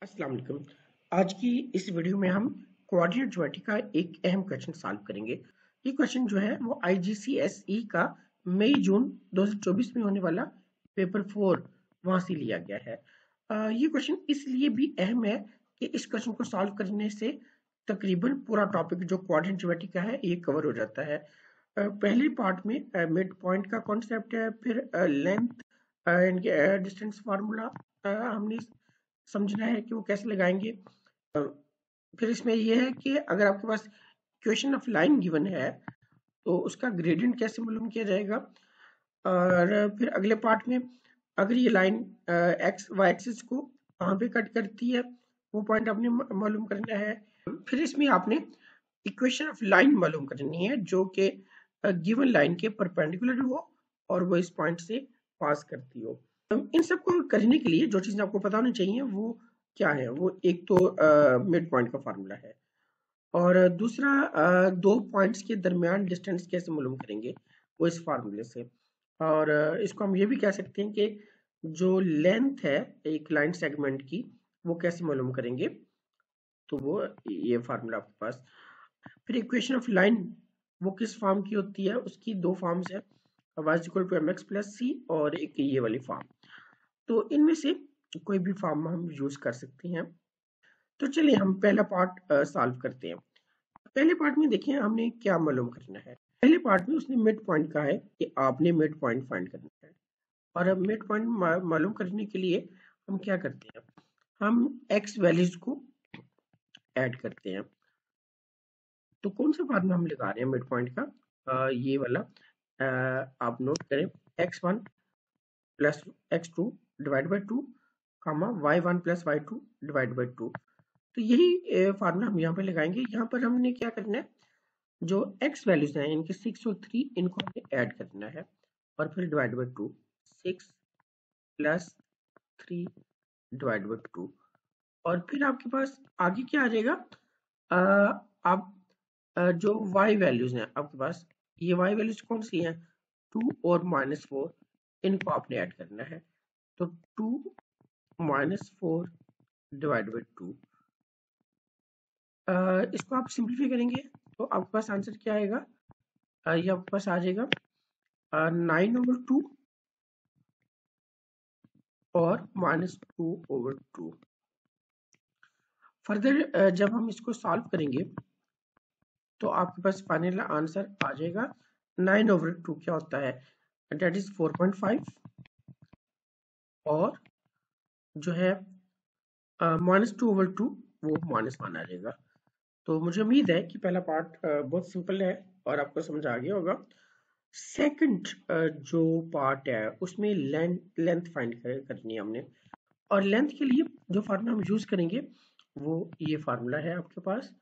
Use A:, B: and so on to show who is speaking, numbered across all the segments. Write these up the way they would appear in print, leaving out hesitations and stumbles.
A: अस्सलाम वालेकुम। आज की इस वीडियो में हम कोऑर्डिनेट ज्योमेट्री का एक अहम क्वेश्चन सॉल्व करेंगे। ये क्वेश्चन जो है वो IGCSE का मई जून 2024 में होने वाला पेपर 4 वहां से लिया गया है। ये क्वेश्चन इसलिए भी अहम है कि इस क्वेश्चन को सॉल्व करने से तकरीबन पूरा टॉपिक जो कोऑर्डिनेट ज्योमेट्री का है ये कवर हो जाता है। पहले पार्ट में मिड पॉइंट का कॉन्सेप्ट है, फिर लेंथ डिस्टेंस फार्मूला हमने समझना है कि वो कैसे लगाएंगे। अ, फिर इसमें ये है कि अगर आपके पास क्वेश्चन ऑफ लाइन गिवन है तो उसका ग्रेडियंट कैसे मालूम किया जाएगा। और फिर अगले पार्ट में अगर ये लाइन एक्स वाई एक्सिस को कहाँ पे कट करती है वो पॉइंट आपने मालूम करना है। फिर इसमें आपने इक्वेशन ऑफ लाइन मालूम करनी है जो कि गिवन लाइन के परपेंडिकुलर हो और वो इस पॉइंट से पास करती हो। इन सब को करने के लिए जो चीज़ आपको पता होनी चाहिए वो क्या है, वो एक तो मिड पॉइंट का फार्मूला है और दूसरा दो पॉइंट्स के दरमियान डिस्टेंस कैसे मालूम करेंगे वो इस फार्मूले से। और इसको हम ये भी कह सकते हैं कि जो लेंथ है एक लाइन सेगमेंट की वो कैसे मालूम करेंगे, तो वो ये फार्मूला आपके पास। फिर इक्वेशन ऑफ लाइन वो किस फॉर्म की होती है, उसकी दो फॉर्म्स है, y equal to mx plus c और एक ये वाली फॉर्म। तो इनमें से कोई भी फॉर्म हम यूज कर सकते हैं। तो चलिए हम पहला पार्ट सॉल्व करते हैं। पहले पार्ट में देखिए हमने क्या मालूम करना है। पहले पार्ट में उसने मिड पॉइंट कहा है कि आपने मिड पॉइंट फाइंड करना है। और अब मिड पॉइंट मालूम करने के लिए हम क्या करते हैं, हम एक्स वैल्यूज को ऐड करते हैं। तो कौन सा फार्मूला हम लगा रहे हैं मिड पॉइंट का, ये वाला। आप नोट करें, x1 plus x2 divide by 2 comma y1 plus y2 divide by 2। तो यही फार्मूला हम यहाँ पे लगाएंगे। यहाँ पर हमने क्या करना है, जो x वैल्यूज हैं इनके 6 और 3 इनको हमें ऐड करना है और फिर divide by 2। 6 plus 3 divide by 2 और फिर आपके पास आगे क्या आ जाएगा। आप जो y वैल्यूज हैं आपके पास, ये y वैल्यूज कौन सी हैं, 2 और -4, इनको आपने ऐड करना है। तो 2 -4 डिवाइड बाई 2, इसको आप सिंप्लीफाई करेंगे तो आपके पास आंसर क्या आएगा, ये आपके पास आ जाएगा 9/2 और -2/2। फर्दर जब हम इसको सॉल्व करेंगे तो आपके पास फाइनल आंसर आ जाएगा 9/2 क्या होता है, डेट इज 4.5 और जो है -2/2 वो -1 आ जाएगा। तो मुझे उम्मीद है कि पहला पार्ट बहुत सिंपल है और आपको समझ आ गया होगा। सेकंड जो पार्ट है उसमें लेंथ फाइंड करनी है हमने। और लेंथ के लिए जो फार्मूला हम यूज करेंगे वो ये फार्मूला है आपके पास,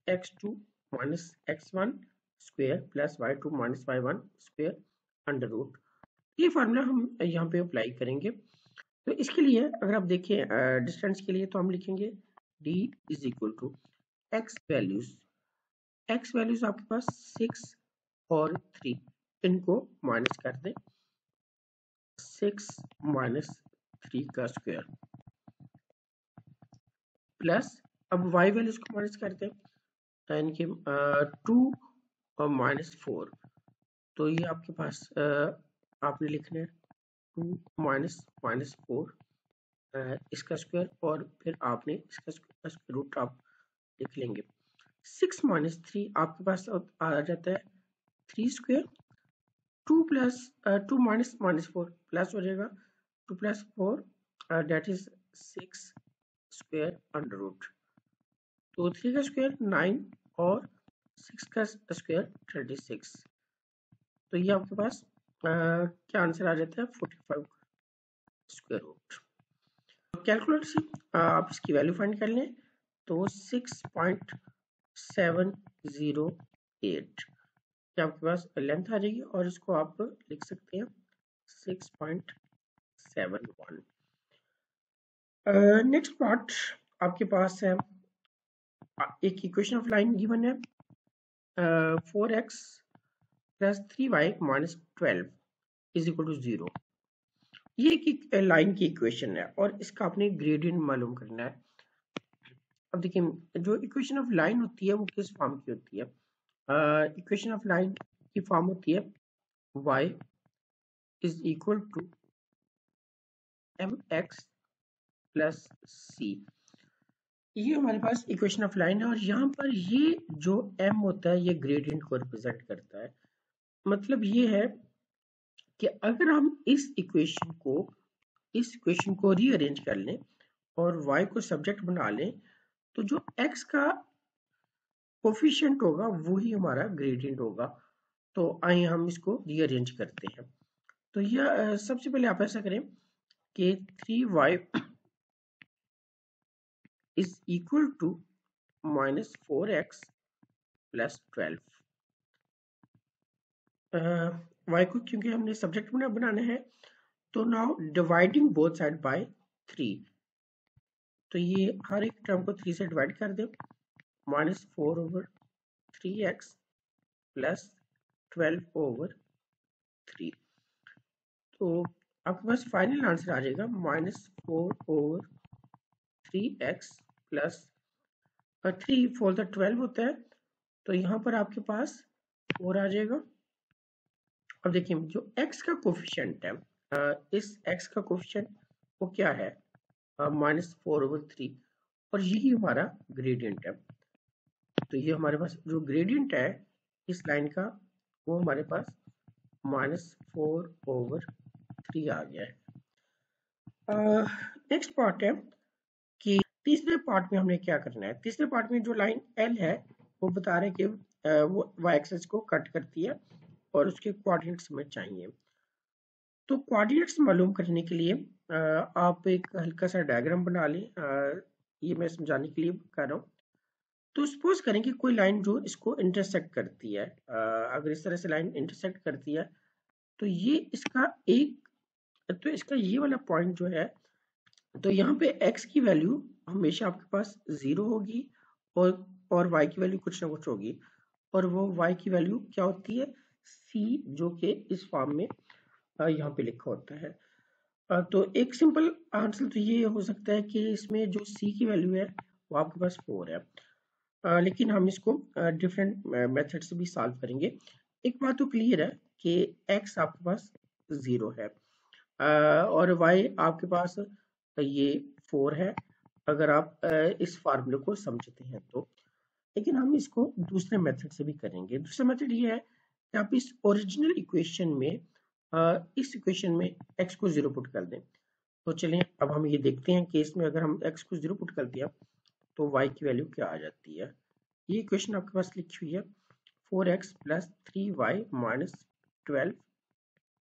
A: x2 minus x1 square plus y2 minus y1 square under root. ये फार्मूला हम यहाँ पे अप्लाई करेंगे। तो इसके लिए अगर आप देखिए डिस्टेंस के लिए तो हम लिखेंगे d is equal to x values आपके पास 6 और 3, इनको माइनस कर दें। 6 माइनस 3 का स्क्वायर प्लस, अब y वैल्यूज को माइनस करते हैं, इनके 2 और -4। तो ये आपके पास आपने लिखना है 2 -4 इसका स्क्वायर और फिर आपने इसका रूट आप लिख लेंगे। 6 -3 आपके पास आ जाता है 3 स्क्वायर। 2 प्लस 2 -4 प्लस हो जाएगा 2 plus 4 that is 6 square under root. तो 3 का स्क्वायर 9 और 6 का स्क्वायर 36। तो ये आपके पास क्या आंसर आ जाता है 45 स्क्वायर रूट। कैलकुलेटर से आप इसकी वैल्यू फाइंड कर लें तो 6.708 आपके पास लेंथ आ जाएगी और इसको आप लिख सकते हैं 6.71। नेक्स्ट पार्ट आपके पास है, एक इक्वेशन ऑफ लाइन गिवन है 4x plus 3y minus 12 is equal to 0। ये एक लाइन की इक्वेशन है और इसका आपने ग्रेडियंट मालूम करना है। अब देखिए जो इक्वेशन ऑफ लाइन होती है वो किस फॉर्म की होती है? इक्वेशन ऑफ लाइन की फॉर्म होती है y is equal to mx plus c। ये हमारे पास इक्वेशन ऑफ लाइन है और यहाँ पर ये जो m होता है ये ग्रेडियंट को रिप्रेजेंट करता है। मतलब ये है कि अगर हम इस इक्वेशन को रीअरेंज कर लें और y को सब्जेक्ट बना लें तो जो x का कोफिशिएंट होगा वो ही हमारा ग्रेडियंट होगा। तो आइए हम इसको रीअरेंज करते हैं। तो यह सबसे पहले आप ऐसा करें कि 3y is equal to -4x plus 12। y को क्योंकि हमने सब्जेक्ट बनाना है तो now dividing both side by 3। तो ये हर एक टर्म को 3 से डिवाइड कर दें। -4/3x plus 12/3। तो आपके पास फाइनल आंसर आ जाएगा -4/3x प्लस 3 4 द 12 होता है तो यहाँ पर आपके पास 4 आ जाएगा। अब देखिए जो x का कोफिशिएंट है इस x का कोफिशिएंट वो क्या है? -4/3 और यही हमारा ग्रेडियंट है। तो ये हमारे पास जो ग्रेडियंट है इस लाइन का वो हमारे पास -4/3 आ गया है। नेक्स्ट पार्ट है कि तीसरे पार्ट में हमने क्या करना है। तीसरे पार्ट में जो लाइन L है वो बता रहे हैं कि वो y एक्सिस को कट करती है और उसके कोऑर्डिनेट्स हमें चाहिए। तो कोऑर्डिनेट्स मालूम करने के लिए आप एक हल्का सा डायग्राम बना लें। ये मैं समझाने के लिए कर रहा हूँ। तो सपोज करें कि कोई लाइन जो इसको इंटरसेक्ट करती है, अगर इस तरह से लाइन इंटरसेक्ट करती है तो ये इसका ये वाला पॉइंट जो है तो यहाँ पे x की वैल्यू हमेशा आपके पास 0 होगी और y की वैल्यू कुछ ना कुछ होगी और वो y की वैल्यू क्या होती है? c, जो कि इस फॉर्म में यहाँ पे लिखा होता है। तो एक सिंपल आंसर तो ये हो सकता है कि इसमें जो c की वैल्यू है वो आपके पास 4 है। लेकिन हम इसको डिफरेंट मेथड से भी सॉल्व करेंगे। एक बात तो क्लियर है कि x आपके पास 0 है और y आपके पास ये 4 है अगर आप इस फार्मूले को समझते हैं तो। लेकिन हम इसको दूसरे मेथड से भी करेंगे। दूसरा मेथड ये है कि आप इस ओरिजिनल इक्वेशन में इस इक्वेशन में x को 0 पुट कर दें। तो चलिए अब हम ये देखते हैं कि इसमें अगर हम x को 0 पुट कर दिया तो y की वैल्यू क्या आ जाती है। ये इक्वेशन आपके पास लिखी हुई है 4x plus 3y minus 12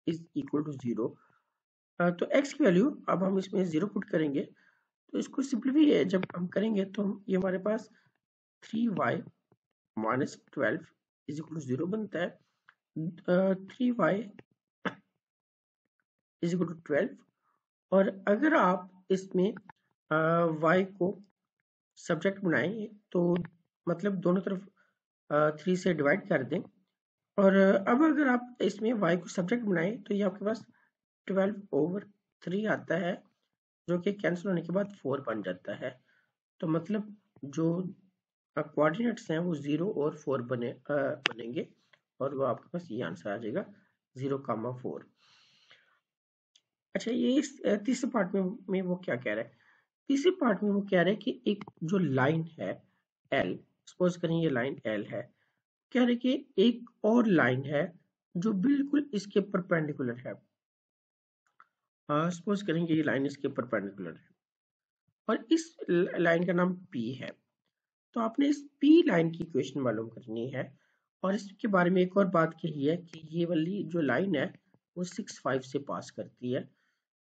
A: is equal to 0। तो x की वैल्यू अब हम इसमें 0 पुट करेंगे तो इसको सिंपलीफाई जब हम करेंगे तो ये हमारे पास 3y minus 12 is equal to 0 बनता है। 3y इज इक्वल टू 12 और अगर आप इसमें y को सब्जेक्ट बनाएं तो मतलब दोनों तरफ 3 से डिवाइड कर दें और अब अगर आप इसमें y को सब्जेक्ट बनाएं तो ये आपके पास 12/3 आता है जो कि कैंसिल होने के बाद 4 बन जाता है। तो मतलब जो कोऑर्डिनेट्स हैं वो 0 और 4 बनेंगे और वो आपके पास ये आंसर आ जाएगा 0,4। अच्छा ये इस तीसरे पार्ट में वो क्या कह रहा है? तीसरे पार्ट में वो कह रहा है कि एक जो लाइन है L, सपोज करें ये लाइन L है, कह रहे कि एक और लाइन है जो बिल्कुल इसके परपेंडिकुलर है। सपोज करें कि ये लाइन इसके परपेंडिकुलर है और इस लाइन का नाम P है। तो आपने इस P लाइन की इक्वेशन मालूम करनी है और इसके बारे में एक और बात कही है कि ये वाली जो लाइन है वो 6,5 से पास करती है।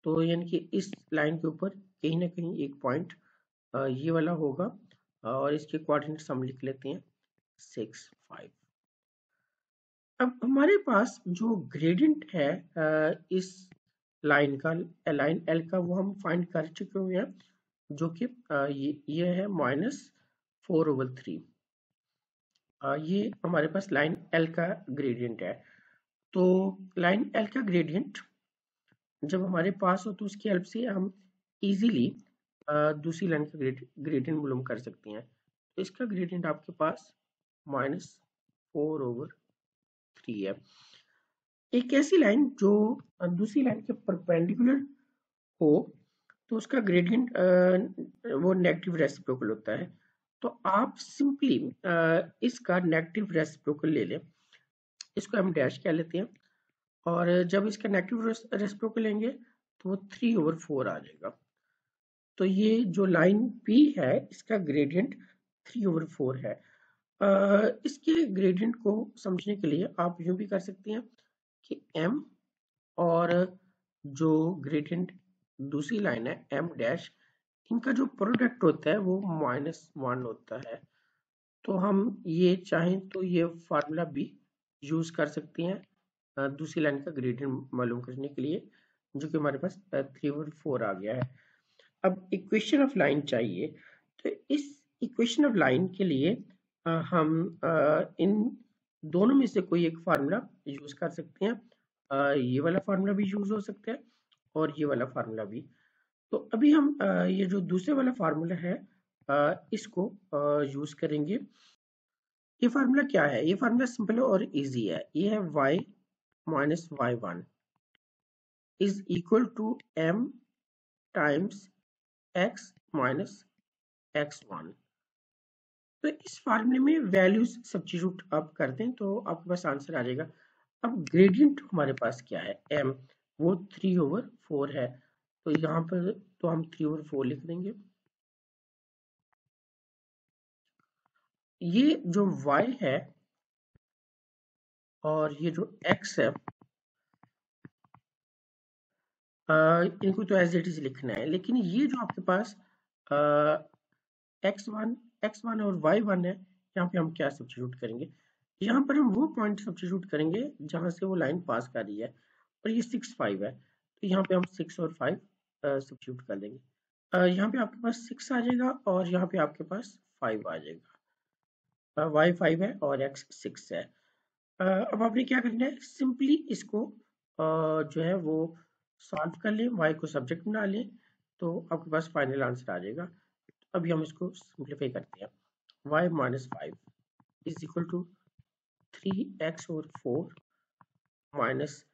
A: तो यानी कि इस लाइन के ऊपर कहीं ना कहीं एक पॉइंट ये वाला होगा और इसके कोऑर्डिनेट्स हम लिख लेते हैं 6, 5। अब हमारे पास जो ग्रेडियंट है इस लाइन का लाइन L का वो हम फाइंड कर चुके हुए हैं जो कि ये है -4/3। ये हमारे पास लाइन L का ग्रेडियंट है। तो लाइन L का ग्रेडियंट जब हमारे पास हो तो उसकी हेल्प से हम इजीली दूसरी लाइन का ग्रेडियंट मालूम कर सकते हैं। तो इसका ग्रेडियंट आपके पास -4/3 है। एक ऐसी लाइन जो दूसरी लाइन के परपेंडिकुलर हो तो उसका ग्रेडियंट वो नेगेटिव रेसिप्रोकल होता है। तो आप सिंपली इसका नेगेटिव रेसिप्रोकल ले लें, इसको हम डैश कह लेते हैं, और जब इसका नेगेटिव रेसिप्रोकल लेंगे तो वो 3/4 आ जाएगा। तो ये जो लाइन P है इसका ग्रेडियंट 3/4 है। इसके ग्रेडियंट को समझने के लिए आप यूं भी कर सकते हैं कि m और जो ग्रेडियंट दूसरी लाइन है m डैश, इनका जो प्रोडक्ट होता है वो -1 होता है। तो हम ये चाहें तो ये फार्मूला भी यूज कर सकते हैं दूसरी लाइन का ग्रेडियंट मालूम करने के लिए, जो कि हमारे पास 3/4 आ गया है। अब इक्वेशन ऑफ लाइन चाहिए, तो इस इक्वेशन ऑफ लाइन के लिए हम इन दोनों में से कोई एक फार्मूला यूज कर सकते हैं। ये वाला फार्मूला भी यूज हो सकता है और ये वाला फार्मूला भी। तो अभी हम ये जो दूसरे वाला फार्मूला है इसको यूज करेंगे। ये फार्मूला क्या है? ये फार्मूला सिंपल और इजी है। ये है y minus y1 is equal to m times x minus x1। तो इस फार्मूले में वैल्यूज सब्स्टिट्यूट आप कर दें तो आपके पास आंसर आ जाएगा। अब ग्रेडियंट हमारे पास क्या है? m, वो 3/4 है। तो यहाँ पर तो हम 3/4 लिख देंगे। ये जो y है और ये जो x है, इनको तो एज इट इज लिखना है, लेकिन ये जो आपके पास x1 और y1 है, यहाँ पे हम क्या सब्स्टिट्यूट करेंगे? यहाँ पर हम वो पॉइंट सब्स्टिट्यूट करेंगे जहां से वो लाइन पास कर रही है, और ये 6, 5 है, तो यहाँ पे हम 6 और 5 सब्स्टिट्यूट कर देंगे। यहाँ पे आपके पास 6 आ जाएगा और यहाँ पे आपके पास 5 आ जाएगा। y 5 है और x 6 है। अब आपने क्या करना है? सिंपली इसको जो है वो सॉल्व कर लें, y को सब्जेक्ट बना लें, तो आपके पास फाइनल आंसर आ जाएगा। अभी हम इसको सिंप्लीफाई करते हैं। y minus 5 is equal to 3x और 4 माइनस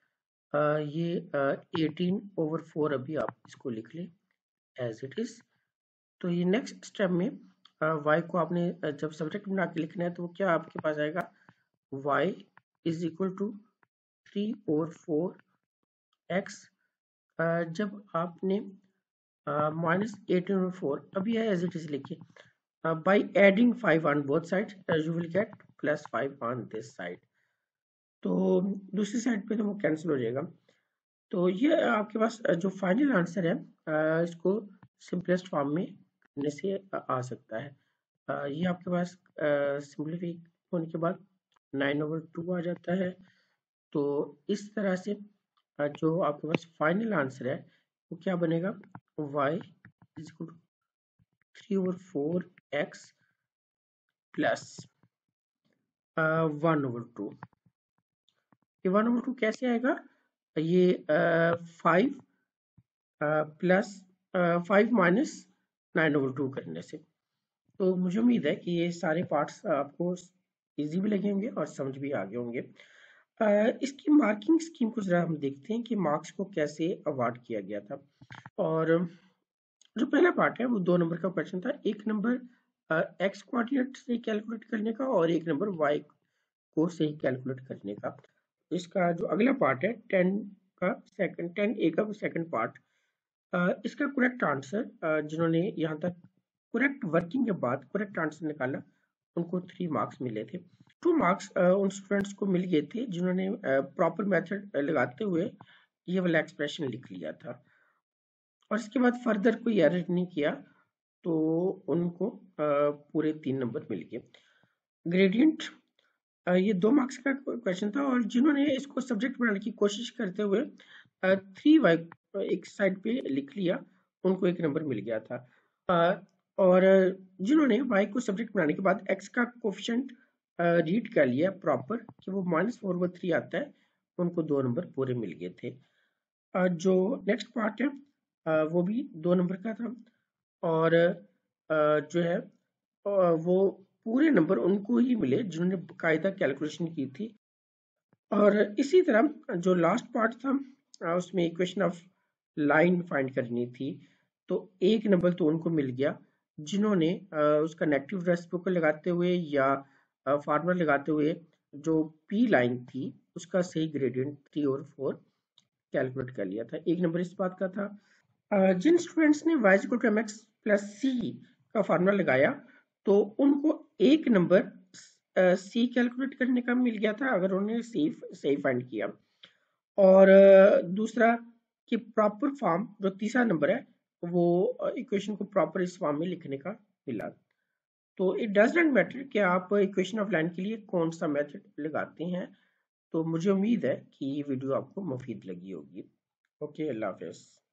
A: ये 18/4। अभी आप इसको लिख लें एज इट इज। तो ये नेक्स्ट स्टेप में y को आपने जब सब्जेक्ट बना के लिखना है तो क्या आपके पास आएगा? y is equal to 3/4x। जब आपने -18/4 अभी है एज इट इज लिखिए। by adding 5 on both sides you will get +5 on this side। तो दूसरी साइड पे तो वो कैंसिल हो जाएगा। तो ये आपके पास जो फाइनल आंसर है इसको सिंपलेस्ट फॉर्म में करने से आ सकता है। ये आपके पास सिंप्लीफाई होने के बाद 9/2 आ जाता है। तो इस तरह से जो आपके पास फाइनल आंसर है वो क्या बनेगा? y is equal to 3/4x plus 1/2। ये 1/2 कैसे आएगा? ये 5 प्लस 5 माइनस 9/2 करने से। तो मुझे उम्मीद है कि ये सारे पार्ट्स आपको इजी भी लगे होंगे और समझ भी आ गए होंगे। इसकी मार्किंग स्कीम को जरा हम देखते हैं कि मार्क्स को कैसे अवार्ड किया गया था। और जो पहला पार्ट है वो 2 नंबर का क्वेश्चन था। एक नंबर एक्स कोऑर्डिनेट से कैलकुलेट करने का और एक नंबर वाई को सही कैलकुलेट करने का। इसका जो अगला पार्ट है 10A का सेकंड पार्ट, इसका करेक्ट आंसर जिन्होंने यहाँ तक करेक्ट वर्किंग के बाद करेक्ट आंसर निकाला उनको 3 मार्क्स मिले थे। 2 मार्क्स उन स्टूडेंट्स को मिल गए थे जिन्होंने प्रॉपर मेथड लगाते हुए ये वाला एक्सप्रेशन लिख लिया था और इसके बाद फर्दर कोई एरर नहीं किया, तो उनको पूरे 3 नंबर मिल गए। ग्रेडियंट ये 2 मार्क्स का क्वेश्चन था और जिन्होंने इसको सब्जेक्ट बनाने की कोशिश करते हुए 3y एक साइड पे लिख लिया उनको 1 नंबर मिल गया था। और जिन्होंने y को सब्जेक्ट बनाने के बाद x का कोफिशिएंट रीड कर लिया प्रॉपर कि वो -4/3 आता है, उनको 2 नंबर पूरे मिल गए थे। जो नेक्स्ट पार्ट है वो भी 2 नंबर का था और जो है वो पूरे नंबर उनको ही मिले जिन्होंने बाकायदा कैलकुलेशन की थी। और इसी तरह जो लास्ट पार्ट था उसमें इक्वेशन ऑफ लाइन फाइंड करनी थी, तो 1 नंबर तो उनको मिल गया जिन्होंने उसका नेगेटिव रेसिप्रोकल लगाते हुए या फार्मूला लगाते हुए जो पी लाइन थी उसका सही ग्रेडियंट 3 और 4 कैलकुलेट कर लिया था। 1 नंबर इस बात का था। जिन स्टूडेंट्स ने y equal to mx plus c का फार्मूला लगाया तो उनको 1 नंबर c कैलकुलेट करने का मिल गया था अगर उन्होंने सही फाइंड किया। और दूसरा कि प्रॉपर फॉर्म जो तीसरा नंबर है वो इक्वेशन को प्रॉपर इस फॉर्म में लिखने का मिला। तो इट डज नॉट मैटर कि आप इक्वेशन ऑफ लाइन के लिए कौन सा मेथड लगाते हैं। तो मुझे उम्मीद है कि ये वीडियो आपको मुफीद लगी होगी। ओके, अल्लाह हाफिज़।